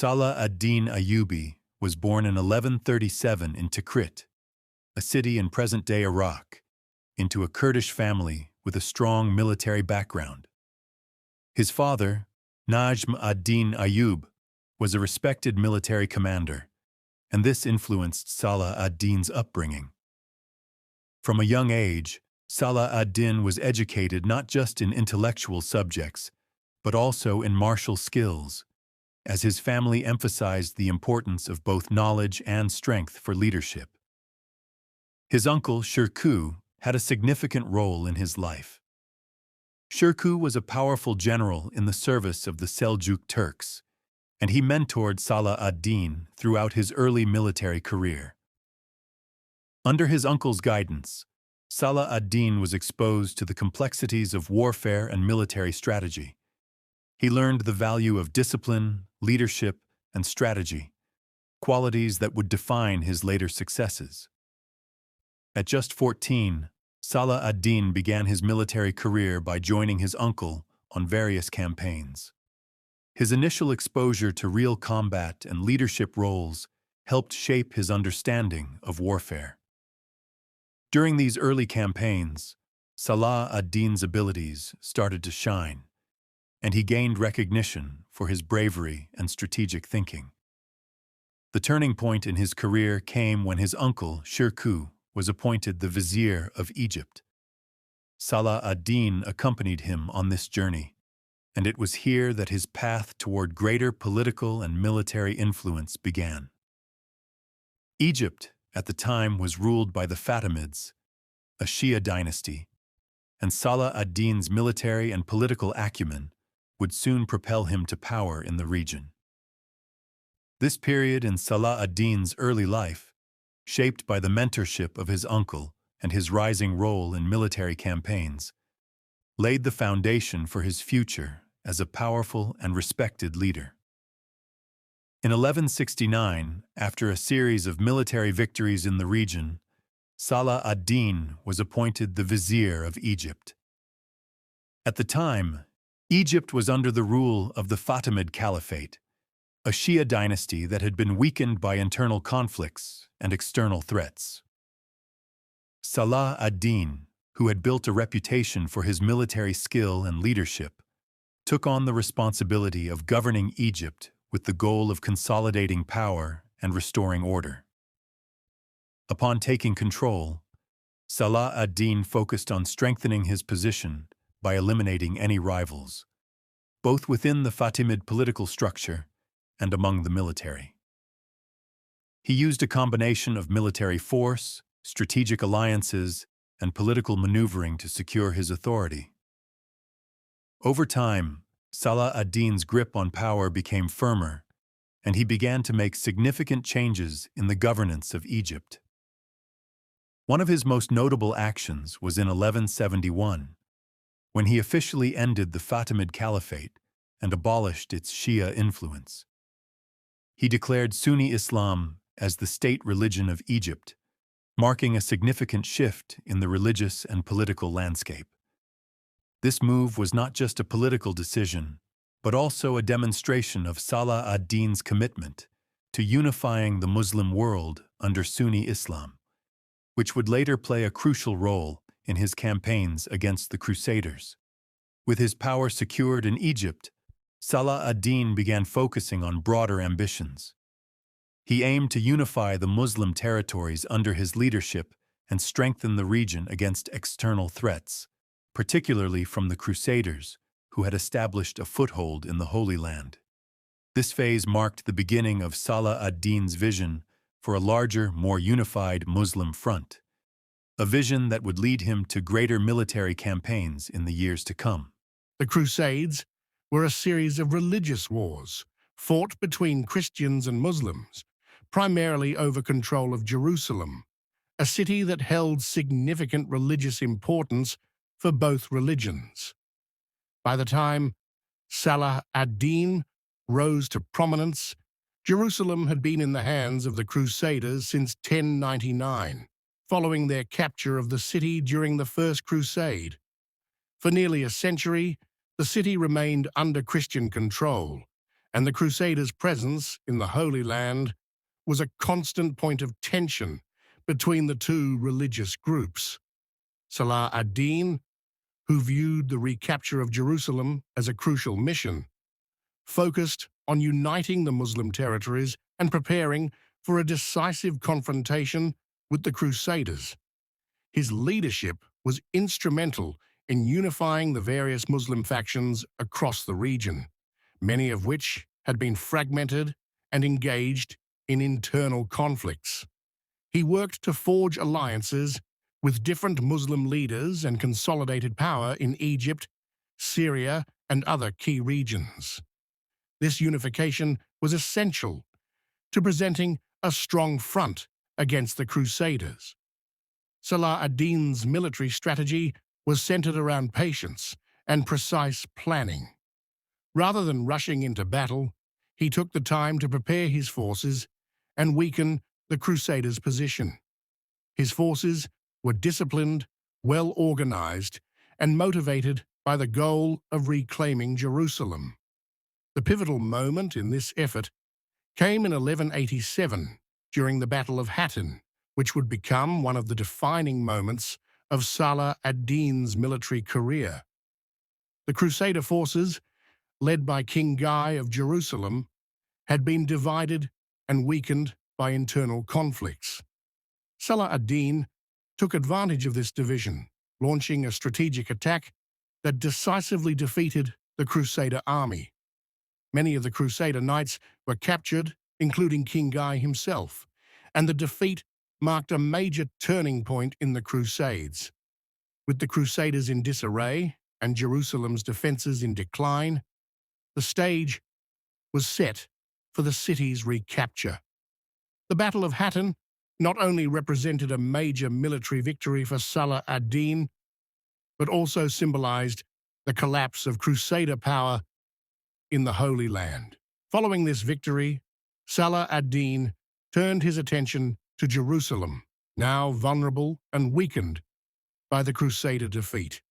Salah ad-Din Ayyubi was born in 1137 in Tikrit, a city in present-day Iraq, into a Kurdish family with a strong military background. His father, Najm ad-Din Ayyub, was a respected military commander, and this influenced Salah ad-Din's upbringing. From a young age, Salah ad-Din was educated not just in intellectual subjects, but also in martial skills, as his family emphasized the importance of both knowledge and strength for leadership. His uncle, Shirkuh, had a significant role in his life. Shirkuh was a powerful general in the service of the Seljuk Turks, and he mentored Salah ad-Din throughout his early military career. Under his uncle's guidance, Salah ad-Din was exposed to the complexities of warfare and military strategy. He learned the value of discipline, leadership, and strategy, qualities that would define his later successes. At just 14, Salah ad-Din began his military career by joining his uncle on various campaigns. His initial exposure to real combat and leadership roles helped shape his understanding of warfare. During these early campaigns, Salah ad-Din's abilities started to shine, and he gained recognition for his bravery and strategic thinking. The turning point in his career came when his uncle, Shirkuh, was appointed the vizier of Egypt. Salah ad-Din accompanied him on this journey, and it was here that his path toward greater political and military influence began. Egypt, at the time, was ruled by the Fatimids, a Shia dynasty, and Salah ad-Din's military and political acumen would soon propel him to power in the region. This period in Salah ad-Din's early life, shaped by the mentorship of his uncle and his rising role in military campaigns, laid the foundation for his future as a powerful and respected leader. In 1169, after a series of military victories in the region, Salah ad-Din was appointed the vizier of Egypt. At the time, Egypt was under the rule of the Fatimid Caliphate, a Shia dynasty that had been weakened by internal conflicts and external threats. Salah ad-Din, who had built a reputation for his military skill and leadership, took on the responsibility of governing Egypt with the goal of consolidating power and restoring order. Upon taking control, Salah ad-Din focused on strengthening his position by eliminating any rivals, both within the Fatimid political structure and among the military. He used a combination of military force, strategic alliances, and political maneuvering to secure his authority. Over time, Salah ad-Din's grip on power became firmer, and he began to make significant changes in the governance of Egypt. One of his most notable actions was in 1171, when he officially ended the Fatimid Caliphate and abolished its Shia influence. He declared Sunni Islam as the state religion of Egypt, marking a significant shift in the religious and political landscape. This move was not just a political decision, but also a demonstration of Salah ad-Din's commitment to unifying the Muslim world under Sunni Islam, which would later play a crucial role in his campaigns against the Crusaders. With his power secured in Egypt, Salah ad-Din began focusing on broader ambitions. He aimed to unify the Muslim territories under his leadership and strengthen the region against external threats, particularly from the Crusaders, who had established a foothold in the Holy Land. This phase marked the beginning of Salah ad-Din's vision for a larger, more unified Muslim front, a vision that would lead him to greater military campaigns in the years to come. The Crusades were a series of religious wars fought between Christians and Muslims, primarily over control of Jerusalem, a city that held significant religious importance for both religions. By the time Salah ad-Din rose to prominence, Jerusalem had been in the hands of the Crusaders since 1099, following their capture of the city during the First Crusade. For nearly a century, the city remained under Christian control, and the Crusaders' presence in the Holy Land was a constant point of tension between the two religious groups. Salah ad-Din, who viewed the recapture of Jerusalem as a crucial mission, focused on uniting the Muslim territories and preparing for a decisive confrontation with the Crusaders. His leadership was instrumental in unifying the various Muslim factions across the region, many of which had been fragmented and engaged in internal conflicts. He worked to forge alliances with different Muslim leaders and consolidated power in Egypt, Syria, and other key regions. This unification was essential to presenting a strong front against the Crusaders. Salah ad-Din's military strategy was centered around patience and precise planning. Rather than rushing into battle, he took the time to prepare his forces and weaken the Crusaders' position. His forces were disciplined, well-organized, and motivated by the goal of reclaiming Jerusalem. The pivotal moment in this effort came in 1187 during the Battle of Hattin, which would become one of the defining moments of Salah ad-Din's military career. The Crusader forces, led by King Guy of Jerusalem, had been divided and weakened by internal conflicts. Salah ad-Din took advantage of this division, launching a strategic attack that decisively defeated the Crusader army. Many of the Crusader knights were captured, including King Guy himself, and the defeat marked a major turning point in the Crusades. With the Crusaders in disarray and Jerusalem's defenses in decline, the stage was set for the city's recapture. The Battle of Hattin not only represented a major military victory for Salah ad-Din, but also symbolized the collapse of Crusader power in the Holy Land. Following this victory, Salah ad-Din turned his attention to Jerusalem, now vulnerable and weakened by the Crusader defeat.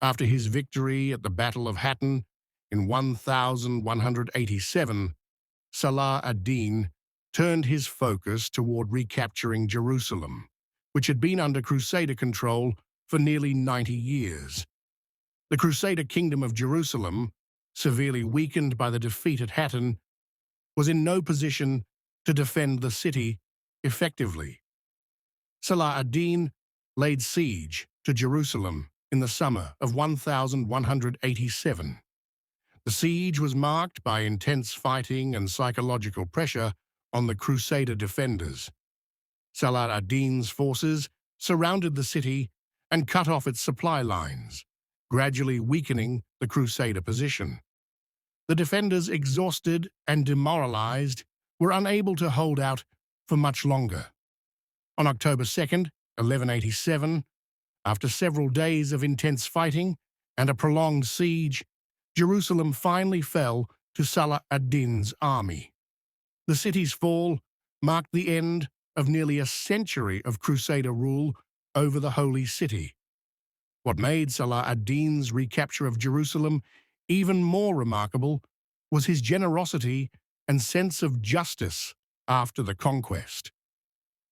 After his victory at the Battle of Hattin in 1187, Salah ad-Din turned his focus toward recapturing Jerusalem, which had been under Crusader control for nearly 90 years. The Crusader kingdom of Jerusalem, severely weakened by the defeat at Hattin, was in no position to defend the city effectively. Salah ad-Din laid siege to Jerusalem in the summer of 1187. The siege was marked by intense fighting and psychological pressure on the Crusader defenders. Salah ad-Din's forces surrounded the city and cut off its supply lines, gradually weakening the Crusader position. The defenders, exhausted and demoralized, were unable to hold out for much longer. On October 2nd, 1187, after several days of intense fighting and a prolonged siege, Jerusalem finally fell to Salah ad-Din's army. The city's fall marked the end of nearly a century of Crusader rule over the Holy City. What made Salah ad-Din's recapture of Jerusalem even more remarkable was his generosity and sense of justice after the conquest.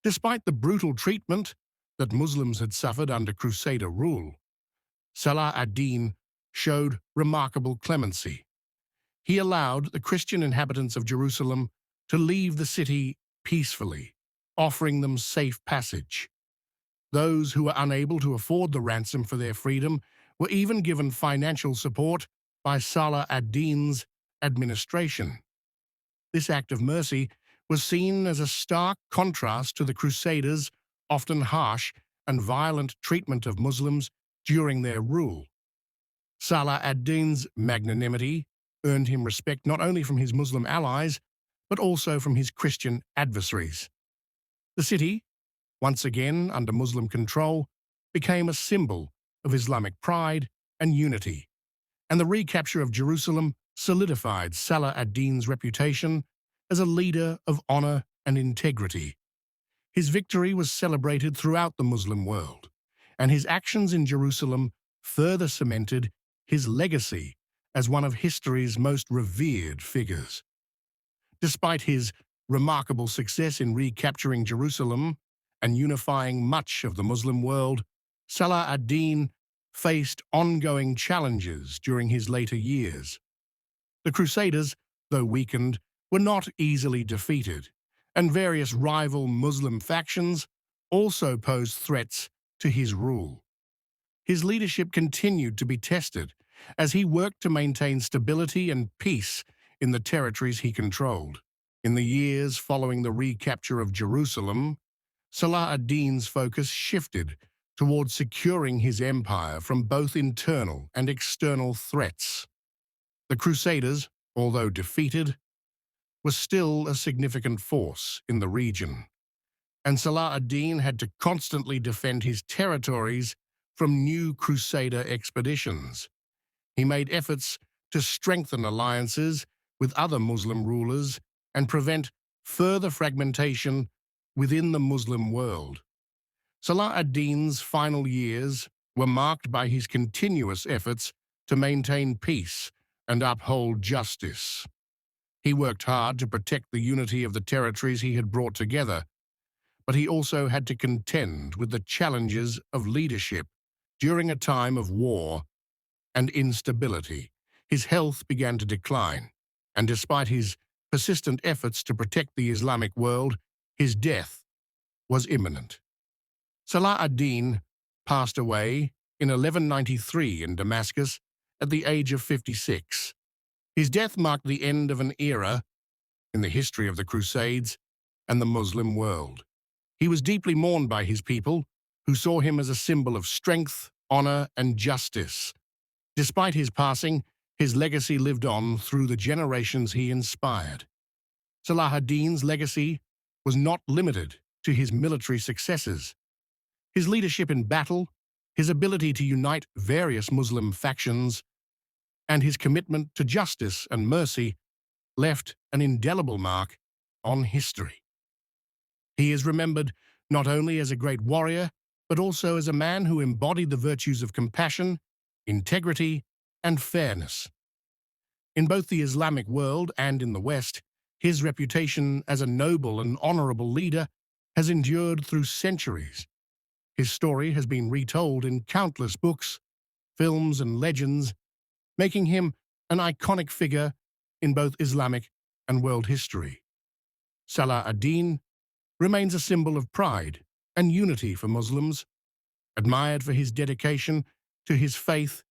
Despite the brutal treatment that Muslims had suffered under Crusader rule, Salah ad-Din showed remarkable clemency. He allowed the Christian inhabitants of Jerusalem to leave the city peacefully, offering them safe passage. Those who were unable to afford the ransom for their freedom were even given financial support by Salah ad-Din's administration. This act of mercy was seen as a stark contrast to the Crusaders' often harsh and violent treatment of Muslims during their rule. Salah ad-Din's magnanimity earned him respect not only from his Muslim allies, but also from his Christian adversaries. The city, once again under Muslim control, became a symbol of Islamic pride and unity, and the recapture of Jerusalem solidified Salah ad-Din's reputation as a leader of honor and integrity. His victory was celebrated throughout the Muslim world, and his actions in Jerusalem further cemented his legacy as one of history's most revered figures. Despite his remarkable success in recapturing Jerusalem and unifying much of the Muslim world, Salah ad-Din faced ongoing challenges during his later years. The Crusaders, though weakened, were not easily defeated, and various rival Muslim factions also posed threats to his rule. His leadership continued to be tested as he worked to maintain stability and peace in the territories he controlled. In the years following the recapture of Jerusalem, Salah ad-Din's focus shifted towards securing his empire from both internal and external threats. The Crusaders, although defeated, were still a significant force in the region, and Salah ad-Din had to constantly defend his territories from new Crusader expeditions. He made efforts to strengthen alliances with other Muslim rulers and prevent further fragmentation within the Muslim world. Salah ad-Din's final years were marked by his continuous efforts to maintain peace and uphold justice. He worked hard to protect the unity of the territories he had brought together, but he also had to contend with the challenges of leadership during a time of war and instability. His health began to decline, and despite his persistent efforts to protect the Islamic world, his death was imminent. Salah ad-Din passed away in 1193 in Damascus at the age of 56. His death marked the end of an era in the history of the Crusades and the Muslim world. He was deeply mourned by his people, who saw him as a symbol of strength, honor, and justice. Despite his passing, his legacy lived on through the generations he inspired. Salah ad-Din's legacy was not limited to his military successes. His leadership in battle, his ability to unite various Muslim factions, and his commitment to justice and mercy left an indelible mark on history. He is remembered not only as a great warrior, but also as a man who embodied the virtues of compassion, integrity, and fairness. In both the Islamic world and in the West, his reputation as a noble and honorable leader has endured through centuries. His story has been retold in countless books, films, and legends, making him an iconic figure in both Islamic and world history. Salah ad-Din remains a symbol of pride and unity for Muslims, admired for his dedication to his faith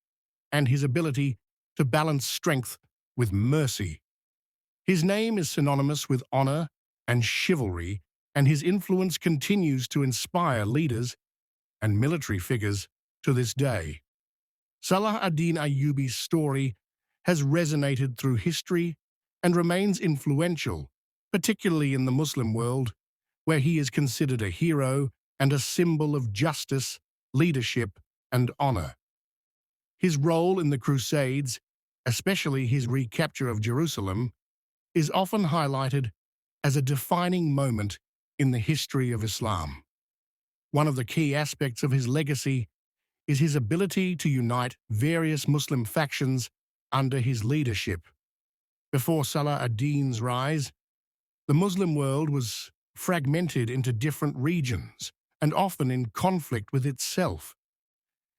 and his ability to balance strength with mercy. His name is synonymous with honor and chivalry, and his influence continues to inspire leaders and military figures to this day. Salah ad-Din Ayyubi's story has resonated through history and remains influential, particularly in the Muslim world, where he is considered a hero and a symbol of justice, leadership, and honor. His role in the Crusades, especially his recapture of Jerusalem, is often highlighted as a defining moment in the history of Islam. One of the key aspects of his legacy is his ability to unite various Muslim factions under his leadership. Before Salah ad-Din's rise, the Muslim world was fragmented into different regions and often in conflict with itself.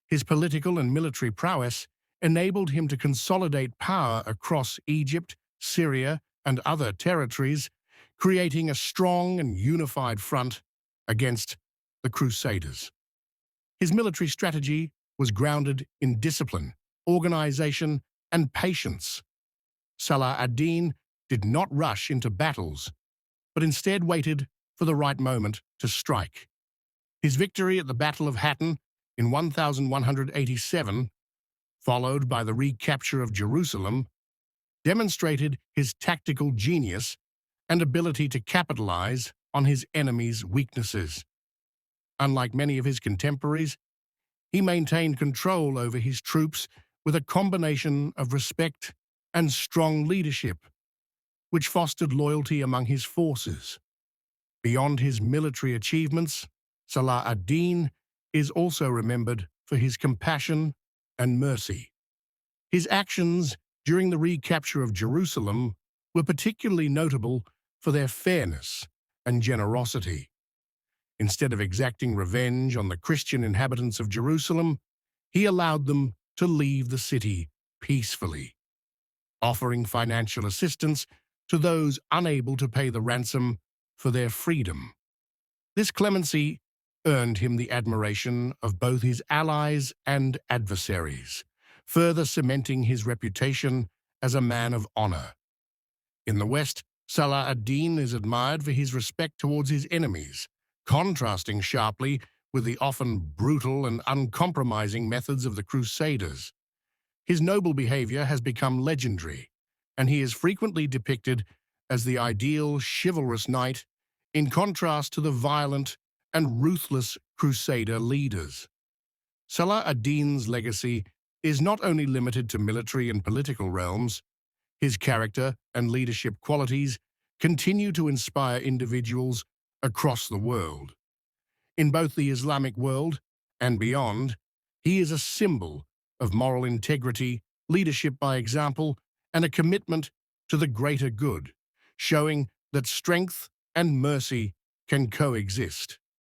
His political and military prowess enabled him to consolidate power across Egypt, Syria, and other territories, creating a strong and unified front against the Crusaders. His military strategy was grounded in discipline, organization, and patience. Salah ad-Din did not rush into battles, but instead waited for the right moment to strike. His victory at the Battle of Hattin in 1187, followed by the recapture of Jerusalem, demonstrated his tactical genius and ability to capitalize on his enemies' weaknesses. Unlike many of his contemporaries, he maintained control over his troops with a combination of respect and strong leadership, which fostered loyalty among his forces. Beyond his military achievements, Salah ad-Din is also remembered for his compassion and mercy. His actions during the recapture of Jerusalem were particularly notable for their fairness and generosity. Instead of exacting revenge on the Christian inhabitants of Jerusalem, he allowed them to leave the city peacefully, offering financial assistance to those unable to pay the ransom for their freedom. This clemency earned him the admiration of both his allies and adversaries, further cementing his reputation as a man of honor. In the West, Salah ad-Din is admired for his respect towards his enemies, contrasting sharply with the often brutal and uncompromising methods of the Crusaders. His noble behavior has become legendary, and he is frequently depicted as the ideal chivalrous knight, in contrast to the violent and ruthless Crusader leaders. Salah ad-Din's legacy is not only limited to military and political realms. His character and leadership qualities continue to inspire individuals across the world. In both the Islamic world and beyond, he is a symbol of moral integrity, leadership by example, and a commitment to the greater good, showing that strength and mercy can coexist.